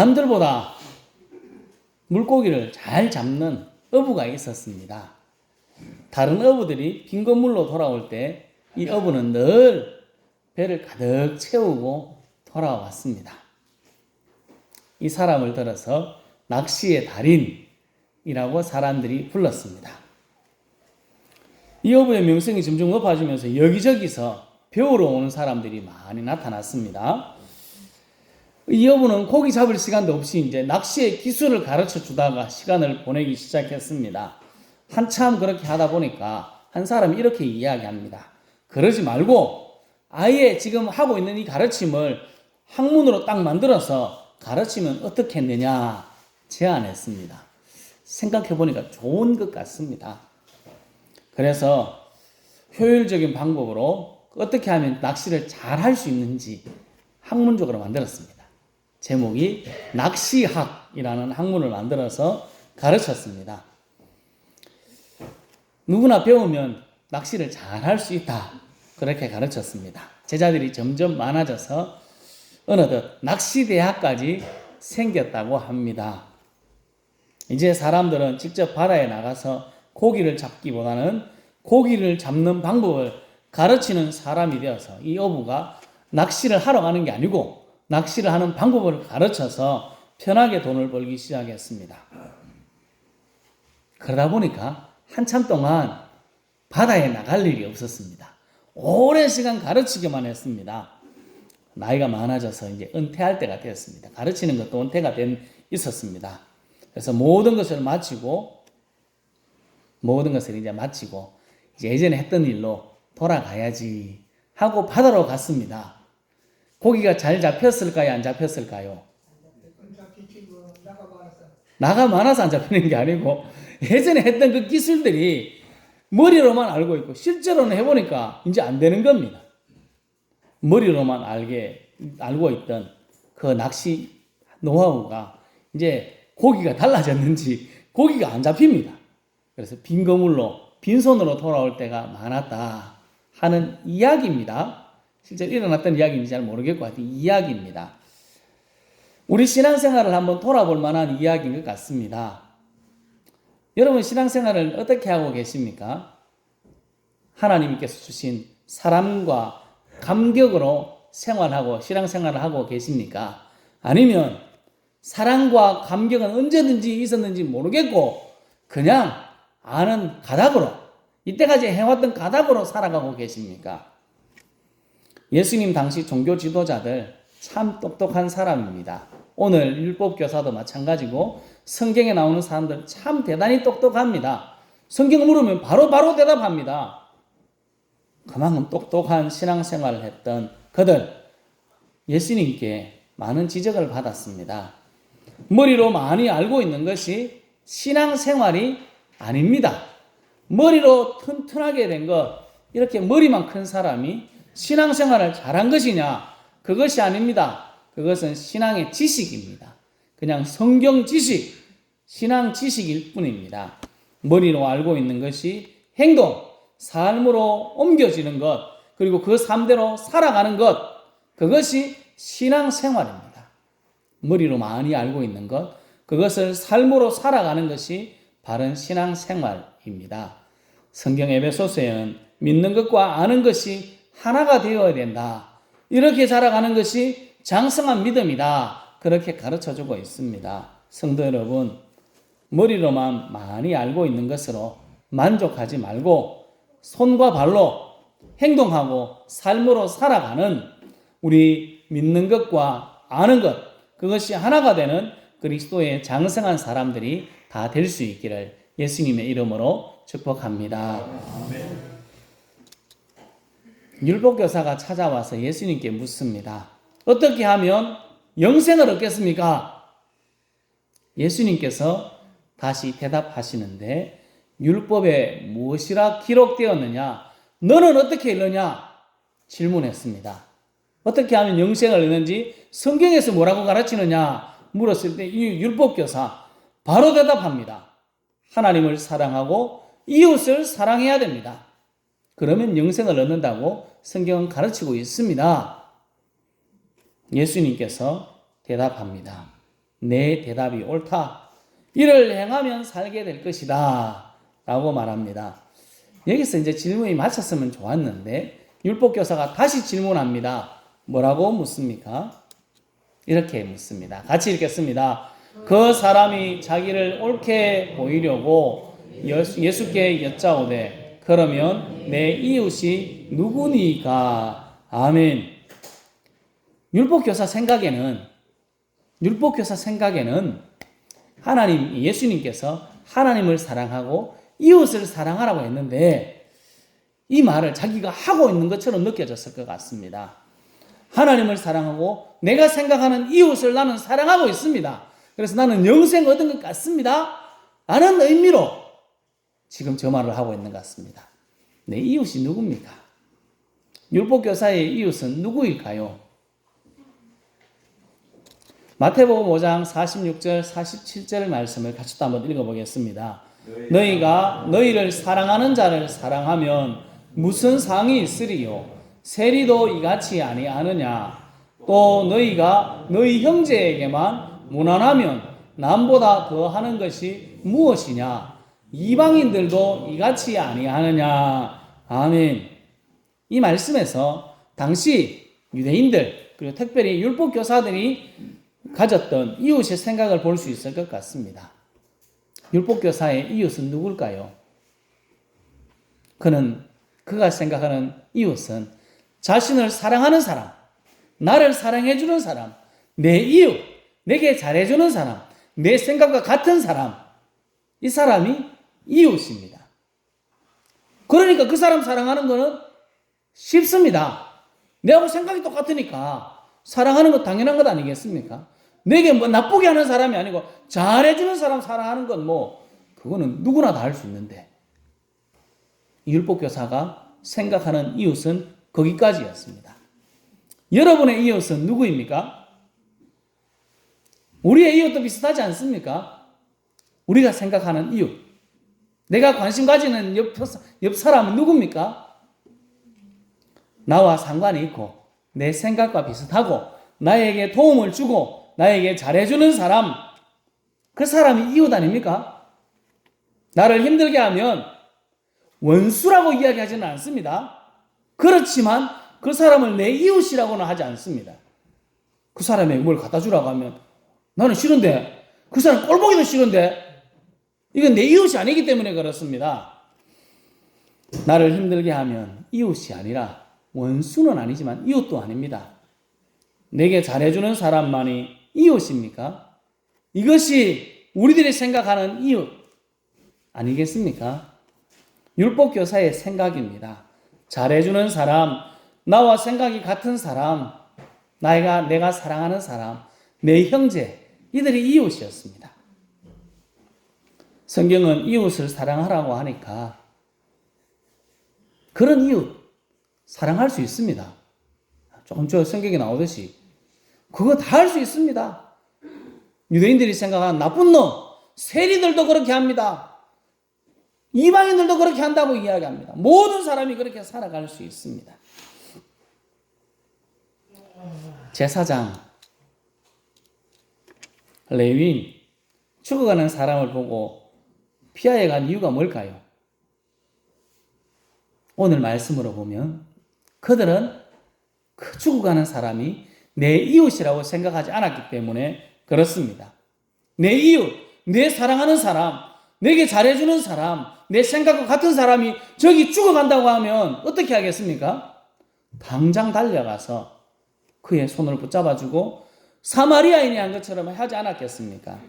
남들보다 물고기를 잘 잡는 어부가 있었습니다. 다른 어부들이 빈 건물로 돌아올 때 이 어부는 늘 배를 가득 채우고 돌아왔습니다. 이 사람을 들어서 낚시의 달인이라고 사람들이 불렀습니다. 이 어부의 명성이 점점 높아지면서 여기저기서 배우러 오는 사람들이 많이 나타났습니다. 이 어부는 고기 잡을 시간도 없이 이제 낚시의 기술을 가르쳐 주다가 시간을 보내기 시작했습니다. 한참 그렇게 하다 보니까 한 사람이 이렇게 이야기합니다. 그러지 말고 아예 지금 하고 있는 이 가르침을 학문으로 딱 만들어서 가르치면 어떻겠느냐 제안했습니다. 생각해 보니까 좋은 것 같습니다. 그래서 효율적인 방법으로 어떻게 하면 낚시를 잘 할 수 있는지 학문적으로 만들었습니다. 제목이 낚시학이라는 학문을 만들어서 가르쳤습니다. 누구나 배우면 낚시를 잘 할 수 있다. 그렇게 가르쳤습니다. 제자들이 점점 많아져서 어느덧 낚시대학까지 생겼다고 합니다. 이제 사람들은 직접 바다에 나가서 고기를 잡기보다는 고기를 잡는 방법을 가르치는 사람이 되어서 이 어부가 낚시를 하러 가는 게 아니고 낚시를 하는 방법을 가르쳐서 편하게 돈을 벌기 시작했습니다. 그러다 보니까 한참 동안 바다에 나갈 일이 없었습니다. 오랜 시간 가르치기만 했습니다. 나이가 많아져서 이제 은퇴할 때가 되었습니다. 가르치는 것도 은퇴가 있었습니다. 그래서 모든 것을 마치고 이제 예전에 했던 일로 돌아가야지 하고 바다로 갔습니다. 고기가 잘 잡혔을까요? 안 잡혔을까요? 나가 많아서 안 잡히는 게 아니고 예전에 했던 그 기술들이 머리로만 알고 있고 실제로는 해보니까 이제 안 되는 겁니다. 머리로만 알고 있던 그 낚시 노하우가 이제 고기가 달라졌는지 고기가 안 잡힙니다. 그래서 빈손으로 돌아올 때가 많았다 하는 이야기입니다. 실제로 일어났던 이야기인지 잘 모르겠고 하여튼 이야기입니다. 우리 신앙생활을 한번 돌아볼 만한 이야기인 것 같습니다. 여러분 신앙생활을 어떻게 하고 계십니까? 하나님께서 주신 사람과 감격으로 생활하고 신앙생활을 하고 계십니까? 아니면 사랑과 감격은 언제든지 있었는지 모르겠고 그냥 아는 가닥으로 이때까지 해왔던 가닥으로 살아가고 계십니까? 예수님 당시 종교 지도자들 참 똑똑한 사람입니다. 오늘 율법교사도 마찬가지고 성경에 나오는 사람들 참 대단히 똑똑합니다. 성경 물으면 바로 대답합니다. 그만큼 똑똑한 신앙생활을 했던 그들 예수님께 많은 지적을 받았습니다. 머리로 많이 알고 있는 것이 신앙생활이 아닙니다. 머리로 튼튼하게 된 것, 이렇게 머리만 큰 사람이 신앙생활을 잘한 것이냐? 그것이 아닙니다. 그것은 신앙의 지식입니다. 그냥 성경 지식, 신앙 지식일 뿐입니다. 머리로 알고 있는 것이 행동, 삶으로 옮겨지는 것, 그리고 그 삶대로 살아가는 것, 그것이 신앙생활입니다. 머리로 많이 알고 있는 것, 그것을 삶으로 살아가는 것이 바른 신앙생활입니다. 성경 에베소서에는 믿는 것과 아는 것이 하나가 되어야 된다. 이렇게 자라가는 것이 장성한 믿음이다. 그렇게 가르쳐주고 있습니다. 성도 여러분, 머리로만 많이 알고 있는 것으로 만족하지 말고 손과 발로 행동하고 삶으로 살아가는 우리 믿는 것과 아는 것, 그것이 하나가 되는 그리스도의 장성한 사람들이 다 될 수 있기를 예수님의 이름으로 축복합니다. 아멘. 율법교사가 찾아와서 예수님께 묻습니다. 어떻게 하면 영생을 얻겠습니까? 예수님께서 다시 대답하시는데 율법에 무엇이라 기록되었느냐? 너는 어떻게 읽느냐? 질문했습니다. 어떻게 하면 영생을 얻는지 성경에서 뭐라고 가르치느냐? 물었을 때 이 율법교사 바로 대답합니다. 하나님을 사랑하고 이웃을 사랑해야 됩니다. 그러면 영생을 얻는다고 성경은 가르치고 있습니다. 예수님께서 대답합니다. 내 대답이 옳다. 이를 행하면 살게 될 것이다. 라고 말합니다. 여기서 이제 질문이 마쳤으면 좋았는데 율법교사가 다시 질문합니다. 뭐라고 묻습니까? 이렇게 묻습니다. 같이 읽겠습니다. 그 사람이 자기를 옳게 보이려고 예수께 여짜오되 그러면 내 이웃이 누구니까? 아멘. 율법교사 생각에는 하나님, 예수님께서 하나님을 사랑하고 이웃을 사랑하라고 했는데 이 말을 자기가 하고 있는 것처럼 느껴졌을 것 같습니다. 하나님을 사랑하고 내가 생각하는 이웃을 나는 사랑하고 있습니다. 그래서 나는 영생 얻은 것 같습니다. 라는 의미로 지금 저 말을 하고 있는 것 같습니다. 내 이웃이 누굽니까? 율법교사의 이웃은 누구일까요? 마태복음 5장 46절 47절 말씀을 같이 또 한번 읽어보겠습니다. 너희가 너희를 사랑하는 자를 사랑하면 무슨 상이 있으리요? 세리도 이같이 아니하느냐? 또 너희가 너희 형제에게만 무난하면 남보다 더 하는 것이 무엇이냐? 이방인들도 이같이 아니하느냐? 아멘. 이 말씀에서 당시 유대인들 그리고 특별히 율법교사들이 가졌던 이웃의 생각을 볼 수 있을 것 같습니다. 율법교사의 이웃은 누굴까요? 그가 생각하는 이웃은 자신을 사랑하는 사람, 나를 사랑해주는 사람, 내 이웃, 내게 잘해주는 사람, 내 생각과 같은 사람, 이 사람이 이웃입니다. 그러니까 그 사람 사랑하는 거는 쉽습니다. 내하고 생각이 똑같으니까 사랑하는 것 당연한 것 아니겠습니까? 내게 뭐 나쁘게 하는 사람이 아니고 잘해주는 사람 사랑하는 건 그거는 누구나 다 할 수 있는데 율법교사가 생각하는 이웃은 거기까지였습니다. 여러분의 이웃은 누구입니까? 우리의 이웃도 비슷하지 않습니까? 우리가 생각하는 이웃, 내가 관심 가지는 옆 사람은 누굽니까? 나와 상관이 있고 내 생각과 비슷하고 나에게 도움을 주고 나에게 잘해주는 사람, 그 사람이 이웃 아닙니까? 나를 힘들게 하면 원수라고 이야기하지는 않습니다. 그렇지만 그 사람을 내 이웃이라고는 하지 않습니다. 그 사람에게 뭘 갖다 주라고 하면 나는 싫은데, 그 사람 꼴보기도 싫은데, 이건 내 이웃이 아니기 때문에 그렇습니다. 나를 힘들게 하면 이웃이 아니라 원수는 아니지만 이웃도 아닙니다. 내게 잘해주는 사람만이 이웃입니까? 이것이 우리들이 생각하는 이웃 아니겠습니까? 율법교사의 생각입니다. 잘해주는 사람, 나와 생각이 같은 사람, 내가 사랑하는 사람, 내 형제, 이들이 이웃이었습니다. 성경은 이웃을 사랑하라고 하니까 그런 이웃 사랑할 수 있습니다. 조금 저 성경에 나오듯이 그거 다 할 수 있습니다. 유대인들이 생각하는 나쁜 놈, 세리들도 그렇게 합니다. 이방인들도 그렇게 한다고 이야기합니다. 모든 사람이 그렇게 살아갈 수 있습니다. 제사장, 레위인, 죽어가는 사람을 보고 피하여 간 이유가 뭘까요? 오늘 말씀으로 보면 그들은 그 죽어가는 사람이 내 이웃이라고 생각하지 않았기 때문에 그렇습니다. 내 이웃, 내 사랑하는 사람, 내게 잘해주는 사람, 내 생각과 같은 사람이 저기 죽어간다고 하면 어떻게 하겠습니까? 당장 달려가서 그의 손을 붙잡아주고 사마리아인이 한 것처럼 하지 않았겠습니까?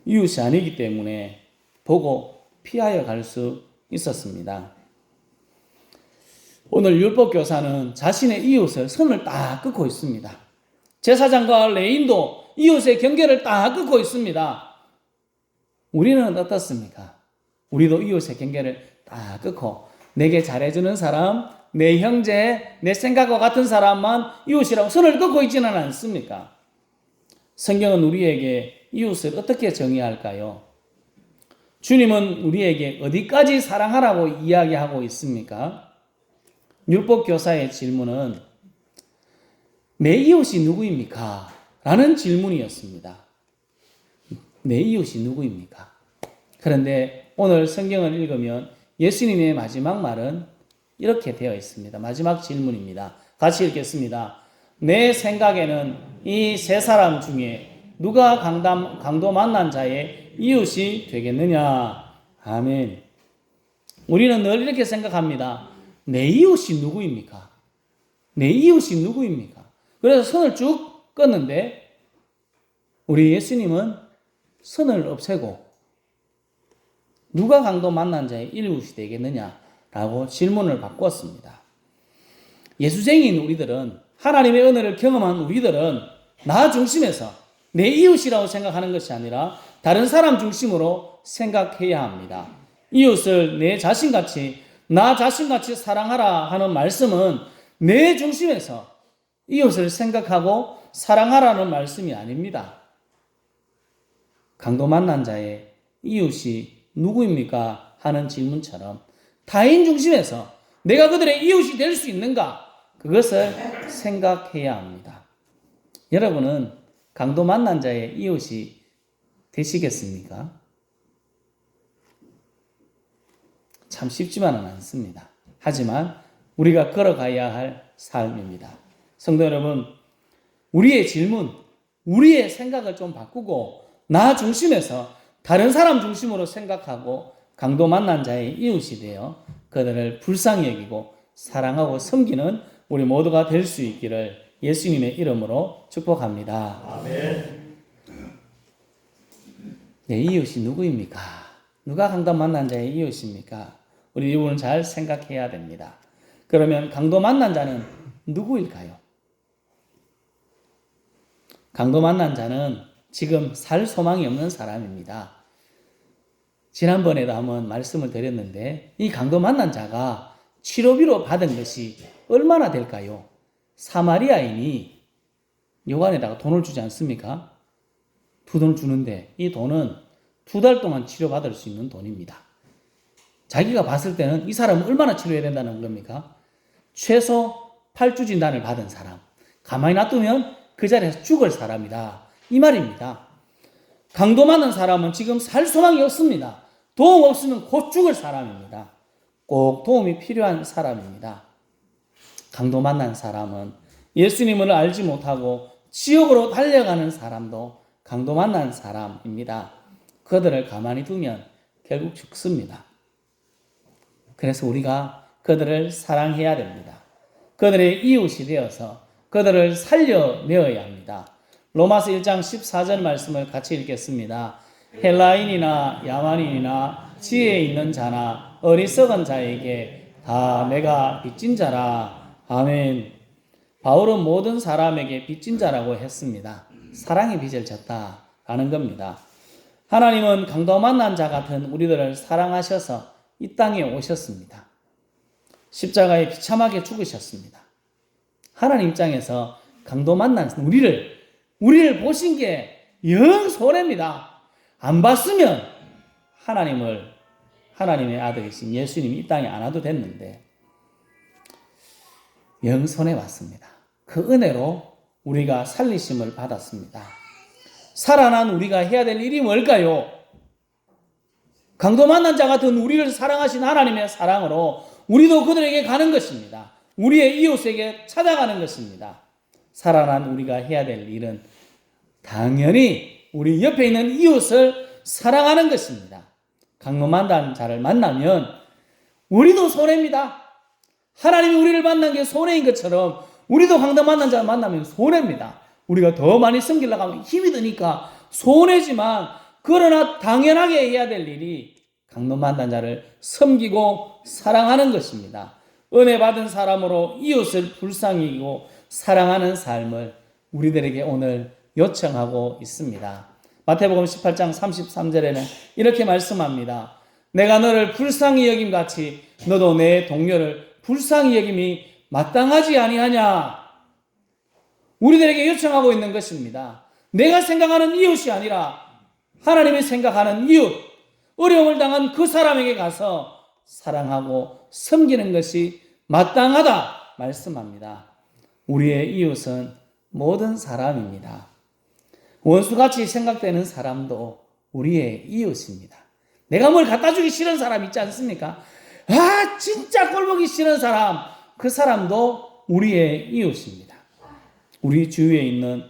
이웃이 아니기 때문에 보고 피하여 갈 수 있었습니다. 오늘 율법교사는 자신의 이웃을 선을 딱 긋고 있습니다. 제사장과 레인도 이웃의 경계를 딱 긋고 있습니다. 우리는 어떻습니까? 우리도 이웃의 경계를 딱 긋고 내게 잘해주는 사람, 내 형제, 내 생각과 같은 사람만 이웃이라고 선을 긋고 있지는 않습니까? 성경은 우리에게 이웃을 어떻게 정의할까요? 주님은 우리에게 어디까지 사랑하라고 이야기하고 있습니까? 율법교사의 질문은 내 이웃이 누구입니까? 라는 질문이었습니다. 내 이웃이 누구입니까? 그런데 오늘 성경을 읽으면 예수님의 마지막 말은 이렇게 되어 있습니다. 마지막 질문입니다. 같이 읽겠습니다. 내 생각에는 이 세 사람 중에 누가 강도 만난 자의 이웃이 되겠느냐? 아멘. 우리는 늘 이렇게 생각합니다. 내 이웃이 누구입니까? 내 이웃이 누구입니까? 그래서 선을 쭉 껐는데 우리 예수님은 선을 없애고 누가 강도 만난 자의 이웃이 되겠느냐라고 질문을 바꿨습니다. 예수쟁이인 우리들은, 하나님의 은혜를 경험한 우리들은 나 중심에서 내 이웃이라고 생각하는 것이 아니라 다른 사람 중심으로 생각해야 합니다. 이웃을 내 자신같이, 나 자신같이 사랑하라 하는 말씀은 내 중심에서 이웃을 생각하고 사랑하라는 말씀이 아닙니다. 강도 만난 자의 이웃이 누구입니까? 하는 질문처럼 타인 중심에서 내가 그들의 이웃이 될 수 있는가? 그것을 생각해야 합니다. 여러분은 강도 만난 자의 이웃이 되시겠습니까? 참 쉽지만은 않습니다. 하지만 우리가 걸어가야 할 삶입니다. 성도 여러분, 우리의 질문, 우리의 생각을 좀 바꾸고 나 중심에서 다른 사람 중심으로 생각하고 강도 만난 자의 이웃이 되어 그들을 불쌍히 여기고 사랑하고 섬기는 우리 모두가 될 수 있기를 예수님의 이름으로 축복합니다. 아멘. 내 이웃이 누구입니까? 누가 강도 만난 자의 이웃입니까? 우리 이분은 잘 생각해야 됩니다. 그러면 강도 만난 자는 누구일까요? 강도 만난 자는 지금 살 소망이 없는 사람입니다. 지난번에도 한번 말씀을 드렸는데 이 강도 만난 자가 치료비로 받은 것이 얼마나 될까요? 사마리아인이 요관에다가 돈을 주지 않습니까? 두 돈을 주는데 이 돈은 2달 동안 치료받을 수 있는 돈입니다. 자기가 봤을 때는 이 사람은 얼마나 치료해야 된다는 겁니까? 최소 8주 진단을 받은 사람, 가만히 놔두면 그 자리에서 죽을 사람이다, 이 말입니다. 강도 많은 사람은 지금 살 소망이 없습니다. 도움 없으면 곧 죽을 사람입니다. 꼭 도움이 필요한 사람입니다. 강도 만난 사람은 예수님을 알지 못하고 지옥으로 달려가는 사람도 강도 만난 사람입니다. 그들을 가만히 두면 결국 죽습니다. 그래서 우리가 그들을 사랑해야 됩니다. 그들의 이웃이 되어서 그들을 살려내어야 합니다. 로마서 1장 14절 말씀을 같이 읽겠습니다. 헬라인이나 야만인이나 지혜 있는 자나 어리석은 자에게 다 내가 빚진 자라. 아멘. 바울은 모든 사람에게 빚진 자라고 했습니다. 사랑의 빚을 졌다라는 겁니다. 하나님은 강도 만난 자 같은 우리들을 사랑하셔서 이 땅에 오셨습니다. 십자가에 비참하게 죽으셨습니다. 하나님 입장에서 강도 만난 우리를 보신 게 영 손해입니다. 안 봤으면 하나님의 아들이신 예수님이 이 땅에 안 와도 됐는데 영 손해봤습니다. 그 은혜로 우리가 살리심을 받았습니다. 살아난 우리가 해야 될 일이 뭘까요? 강도 만난 자 같은 우리를 사랑하신 하나님의 사랑으로 우리도 그들에게 가는 것입니다. 우리의 이웃에게 찾아가는 것입니다. 살아난 우리가 해야 될 일은 당연히 우리 옆에 있는 이웃을 사랑하는 것입니다. 강도 만난 자를 만나면 우리도 손해입니다. 하나님이 우리를 만난 게 손해인 것처럼 우리도 강도 만난 자를 만나면 손해입니다. 우리가 더 많이 섬기려고 하면 힘이 드니까 손해지만, 그러나 당연하게 해야 될 일이 강도 만난 자를 섬기고 사랑하는 것입니다. 은혜 받은 사람으로 이웃을 불쌍히 여기고 사랑하는 삶을 우리들에게 오늘 요청하고 있습니다. 마태복음 18장 33절에는 이렇게 말씀합니다. 내가 너를 불쌍히 여김같이 너도 내 동료를 불쌍히 여김이 마땅하지 아니하냐. 우리들에게 요청하고 있는 것입니다. 내가 생각하는 이웃이 아니라 하나님이 생각하는 이웃, 어려움을 당한 그 사람에게 가서 사랑하고 섬기는 것이 마땅하다 말씀합니다. 우리의 이웃은 모든 사람입니다. 원수같이 생각되는 사람도 우리의 이웃입니다. 내가 뭘 갖다 주기 싫은 사람 있지 않습니까? 아, 진짜 꼴보기 싫은 사람, 그 사람도 우리의 이웃입니다. 우리 주위에 있는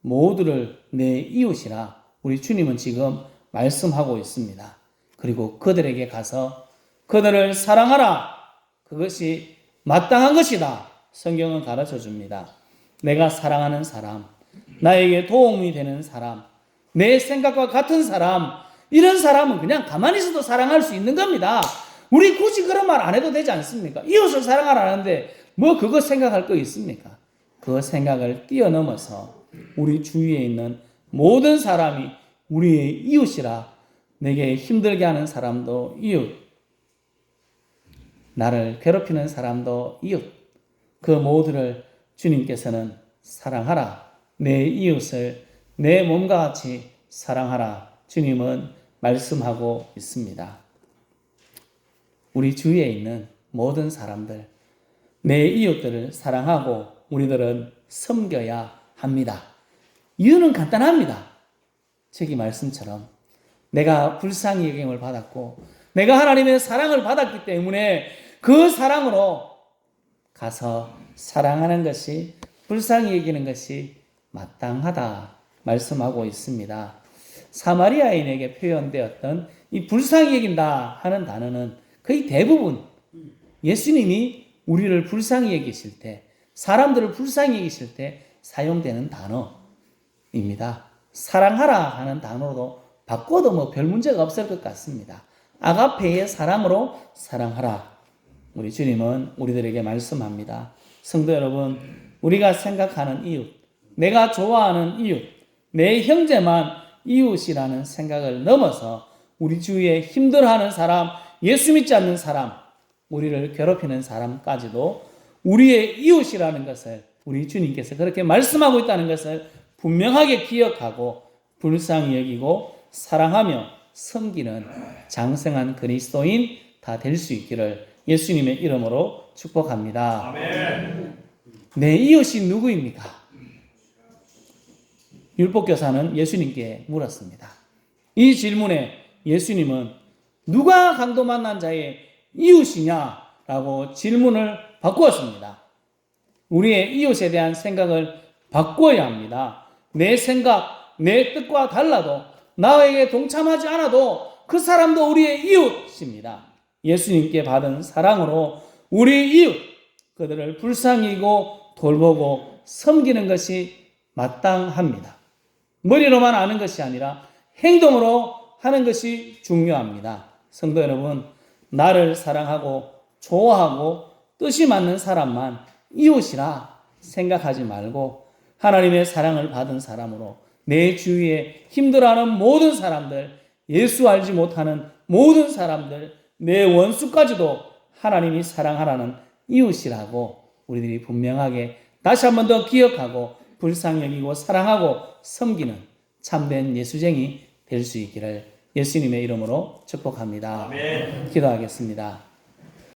모두를 내 이웃이라 우리 주님은 지금 말씀하고 있습니다. 그리고 그들에게 가서 그들을 사랑하라. 그것이 마땅한 것이다. 성경은 가르쳐 줍니다. 내가 사랑하는 사람, 나에게 도움이 되는 사람, 내 생각과 같은 사람, 이런 사람은 그냥 가만히 있어도 사랑할 수 있는 겁니다. 우리 굳이 그런 말 안 해도 되지 않습니까? 이웃을 사랑하라는데 뭐 그거 생각할 거 있습니까? 그 생각을 뛰어넘어서 우리 주위에 있는 모든 사람이 우리의 이웃이라. 내게 힘들게 하는 사람도 이웃, 나를 괴롭히는 사람도 이웃, 그 모두를 주님께서는 사랑하라. 내 이웃을 내 몸과 같이 사랑하라. 주님은 말씀하고 있습니다. 우리 주위에 있는 모든 사람들, 내 이웃들을 사랑하고 우리들은 섬겨야 합니다. 이유는 간단합니다. 저기 말씀처럼 내가 불쌍히 여김을 받았고 내가 하나님의 사랑을 받았기 때문에 그 사랑으로 가서 사랑하는 것이, 불쌍히 여기는 것이 마땅하다 말씀하고 있습니다. 사마리아인에게 표현되었던 이 불쌍히 여긴다 하는 단어는 거의 대부분 예수님이 우리를 불쌍히 여기실 때, 사람들을 불쌍히 여기실 때 사용되는 단어입니다. 사랑하라 하는 단어로도 바꿔도 뭐 별 문제가 없을 것 같습니다. 아가페의 사랑으로 사랑하라. 우리 주님은 우리들에게 말씀합니다. 성도 여러분, 우리가 생각하는 이웃, 내가 좋아하는 이웃, 내 형제만 이웃이라는 생각을 넘어서 우리 주위에 힘들어하는 사람, 예수 믿지 않는 사람, 우리를 괴롭히는 사람까지도 우리의 이웃이라는 것을 우리 주님께서 그렇게 말씀하고 있다는 것을 분명하게 기억하고 불쌍히 여기고 사랑하며 섬기는 장성한 그리스도인 다 될 수 있기를 예수님의 이름으로 축복합니다. 아멘. 내 이웃이 누구입니까? 율법교사는 예수님께 물었습니다. 이 질문에 예수님은 누가 강도 만난 자의 이웃이냐라고 질문을 바꾸었습니다. 우리의 이웃에 대한 생각을 바꿔야 합니다. 내 생각, 내 뜻과 달라도 나에게 동참하지 않아도 그 사람도 우리의 이웃입니다. 예수님께 받은 사랑으로 우리 이웃, 그들을 불쌍히 여기고 돌보고 섬기는 것이 마땅합니다. 머리로만 아는 것이 아니라 행동으로 하는 것이 중요합니다. 성도 여러분, 나를 사랑하고 좋아하고 뜻이 맞는 사람만 이웃이라 생각하지 말고 하나님의 사랑을 받은 사람으로 내 주위에 힘들어하는 모든 사람들, 예수 알지 못하는 모든 사람들, 내 원수까지도 하나님이 사랑하라는 이웃이라고 우리들이 분명하게 다시 한 번 더 기억하고 불쌍히 여기고 사랑하고 섬기는 참된 예수쟁이 될 수 있기를 예수님의 이름으로 축복합니다. 아멘. 기도하겠습니다.